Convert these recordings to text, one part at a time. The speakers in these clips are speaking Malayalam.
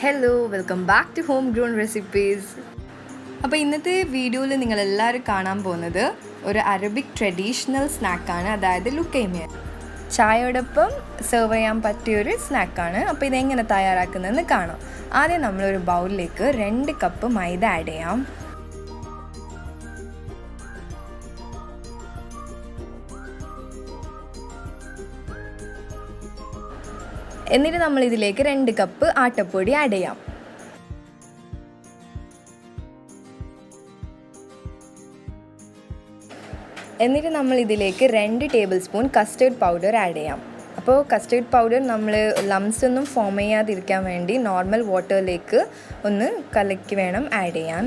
Hello welcome back to home grown recipes. അപ്പോൾ ഇന്നത്തെ വീഡിയോയിൽ നിങ്ങളെല്ലാവരും കാണാൻ പോകുന്നത് ഒരു അറബിക് ട്രഡീഷണൽ സ്നാക്കാണ്, അതായത് ലുക്കൈമാറ്റ്. ചായയോടൊപ്പം സെർവ് ചെയ്യാൻ പറ്റിയൊരു സ്നാക്കാണ്. അപ്പോൾ ഇതെങ്ങനെ തയ്യാറാക്കുന്നതെന്ന് കാണാം. ആദ്യം നമ്മളൊരു ബൗളിലേക്ക് 2 കപ്പ് മൈദ ആഡ് ചെയ്യാം. എന്നിട്ട് നമ്മൾ ഇതിലേക്ക് 2 കപ്പ് ആട്ടപ്പൊടി ആഡ് ചെയ്യാം. എന്നിട്ട് നമ്മൾ ഇതിലേക്ക് 2 table spoon custard powder add ചെയ്യാം. അപ്പോൾ കസ്റ്റേർഡ് പൗഡർ നമ്മൾ ലംസ് ഒന്നും ഫോം ചെയ്യാതിരിക്കാൻ വേണ്ടി നോർമൽ വാട്ടറിലേക്ക് ഒന്ന് കലക്കി വേണം ആഡ് ചെയ്യാൻ.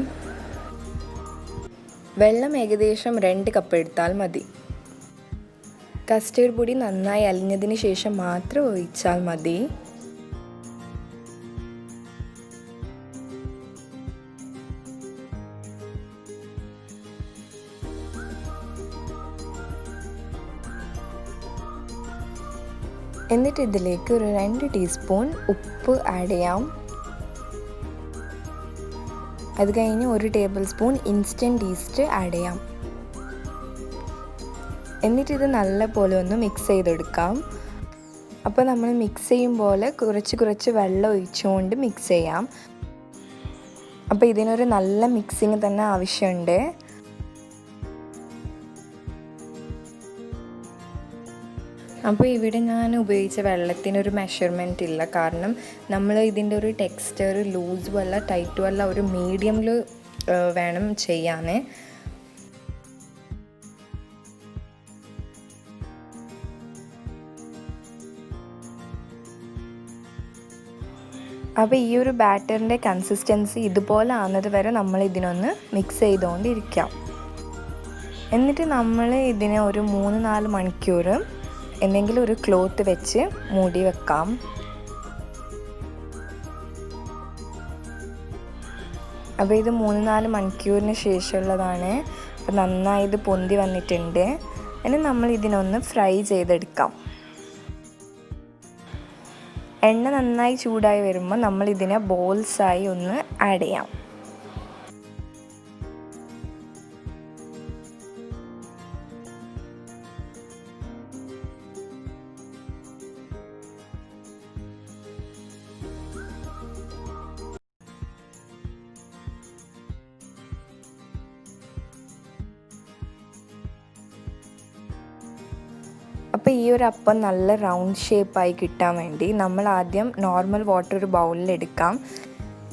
വെള്ളം ഏകദേശം 2 കപ്പ് എടുത്താൽ മതി. കസ്റ്റേർഡ് പൊടി നന്നായി അലിഞ്ഞതിന് ശേഷം മാത്രം ഒഴിച്ചാൽ മതി. എന്നിട്ട് ഇതിലേക്ക് ഒരു 2 ടീസ്പൂൺ ഉപ്പ് ആഡ് ചെയ്യാം. അത് കഴിഞ്ഞ് 1 table spoon instant east add ചെയ്യാം. എന്നിട്ടിത് നല്ലപോലെ ഒന്ന് മിക്സ് ചെയ്തെടുക്കാം. അപ്പോൾ നമ്മൾ മിക്സ് ചെയ്യുമ്പോൾ കുറച്ച് വെള്ളം ഒഴിച്ചുകൊണ്ട് മിക്സ് ചെയ്യാം. അപ്പോൾ ഇതിനൊരു നല്ല മിക്സിങ് തന്നെ ആവശ്യമുണ്ട്. അപ്പോൾ ഇവിടെ ഞാൻ ഉപയോഗിച്ച വെള്ളത്തിനൊരു മെഷർമെൻറ്റ് ഇല്ല, കാരണം നമ്മൾ ഇതിൻ്റെ ഒരു ടെക്സ്ചർ ലൂസും അല്ല ടൈറ്റും അല്ല, ഒരു മീഡിയമിൽ വേണം ചെയ്യാൻ. അപ്പോൾ ഈ ഒരു ബാറ്ററിൻ്റെ കൺസിസ്റ്റൻസി ഇതുപോലെ ആകുന്നത് വരെ നമ്മൾ ഇതിനൊന്ന് മിക്സ് ചെയ്തുകൊണ്ടിരിക്കാം. എന്നിട്ട് നമ്മൾ ഇതിനെ ഒരു 3-4 മണിക്കൂർ എന്തെങ്കിലും ഒരു ക്ലോത്ത് വെച്ച് മൂടി വെക്കാം. അപ്പോൾ ഇത് 3-4 മണിക്കൂറിന് ശേഷമുള്ളതാണ്. അപ്പോൾ നന്നായി ഇത് പൊന്തി വന്നിട്ടുണ്ട്. ഇനി നമ്മൾ ഇതിനൊന്ന് ഫ്രൈ ചെയ്തെടുക്കാം. എണ്ണ നന്നായി ചൂടായി വരുമ്പോൾ നമ്മൾ ഇതിനെ ബോൾസായി ഒന്ന് ആഡ് ചെയ്യാം. അപ്പോൾ ഈ ഒരു അപ്പം നല്ല റൗണ്ട് ഷേപ്പായി കിട്ടാൻ വേണ്ടി നമ്മൾ ആദ്യം നോർമൽ വാട്ടർ ഒരു ബൗളിലെടുക്കാം.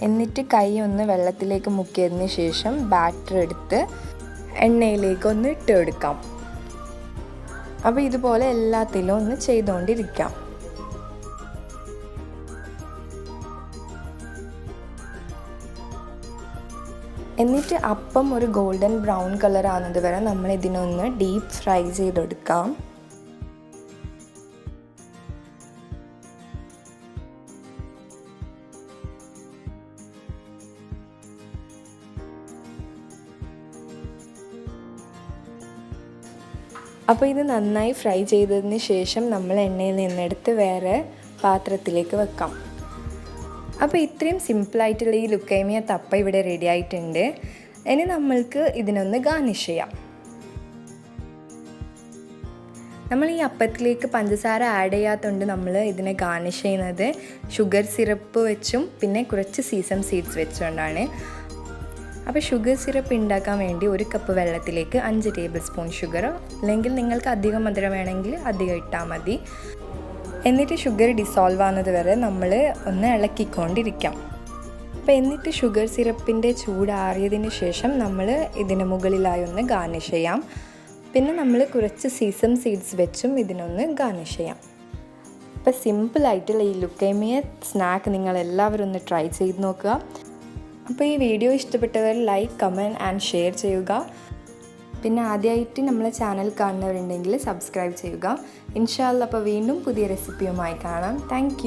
എന്നിട്ട് കൈ ഒന്ന് വെള്ളത്തിലേക്ക് മുക്കിയതിന് ശേഷം ബാറ്റർ എടുത്ത് എണ്ണയിലേക്ക് ഒന്ന് ഇട്ട് കൊടുക്കാം. അപ്പോൾ ഇതുപോലെ എല്ലാത്തിലും ഒന്ന് ചെയ്തുകൊണ്ടിരിക്കാം. എന്നിട്ട് അപ്പം ഒരു ഗോൾഡൻ ബ്രൗൺ കളർ ആകുന്നത് വരെ നമ്മൾ ഇതിനൊന്ന് ഡീപ്പ് ഫ്രൈ ചെയ്തെടുക്കാം. അപ്പോൾ ഇത് നന്നായി ഫ്രൈ ചെയ്തതിന് ശേഷം നമ്മൾ എണ്ണയിൽ നിന്നെടുത്ത് വേറെ പാത്രത്തിലേക്ക് വെക്കാം. അപ്പോൾ ഇത്രയും സിമ്പിളായിട്ടുള്ള ഈ ലുക്കൈമാറ്റ് അപ്പം ഇവിടെ റെഡി ആയിട്ടുണ്ട്. ഇനി നമ്മൾക്ക് ഇതിനൊന്ന് ഗാർണിഷ് ചെയ്യാം. നമ്മൾ ഈ അപ്പത്തിലേക്ക് പഞ്ചസാര ആഡ് ചെയ്യാത്തതുകൊണ്ട് നമ്മൾ ഇതിനെ ഗാർണിഷ് ചെയ്യുന്നത് ഷുഗർ സിറപ്പ് വെച്ചും പിന്നെ കുറച്ച് സീസം സീഡ്സ് വെച്ചുകൊണ്ടാണ്. അപ്പോൾ ഷുഗർ സിറപ്പ് ഉണ്ടാക്കാൻ വേണ്ടി 1 കപ്പ് വെള്ളത്തിലേക്ക് 5 ടേബിൾ സ്പൂൺ ഷുഗർ, അല്ലെങ്കിൽ നിങ്ങൾക്ക് അധികം മധുരം വേണമെങ്കിൽ അധികം ഇട്ടാൽ മതി. എന്നിട്ട് ഷുഗർ ഡിസോൾവ് ആകുന്നത് വരെ നമ്മൾ ഒന്ന് ഇളക്കിക്കൊണ്ടിരിക്കാം. അപ്പോൾ എന്നിട്ട് ഷുഗർ സിറപ്പിൻ്റെ ചൂടാറിയതിന് ശേഷം നമ്മൾ ഇതിന് മുകളിലായി ഒന്ന് ഗാർണിഷ് ചെയ്യാം. പിന്നെ നമ്മൾ കുറച്ച് സീസം സീഡ്സ് വെച്ചും ഇതിനൊന്ന് ഗാർണിഷ് ചെയ്യാം. അപ്പോൾ സിമ്പിളായിട്ടുള്ള ഈ ലുക്കൈമാറ്റ് സ്നാക്ക് നിങ്ങളെല്ലാവരും ഒന്ന് ട്രൈ ചെയ്ത് നോക്കുക. അപ്പോൾ ഈ വീഡിയോ ഇഷ്ടപ്പെട്ടവർ ലൈക്ക്, കമൻറ്റ് ആൻഡ് ഷെയർ ചെയ്യുക. പിന്നെ ആദ്യമായിട്ട് നമ്മളെ ചാനൽ കാണുന്നവരുണ്ടെങ്കിൽ സബ്സ്ക്രൈബ് ചെയ്യുക. ഇൻഷാ അല്ലാഹ് അപ്പോൾ വീണ്ടും പുതിയ റെസിപ്പിയുമായി കാണാം. താങ്ക്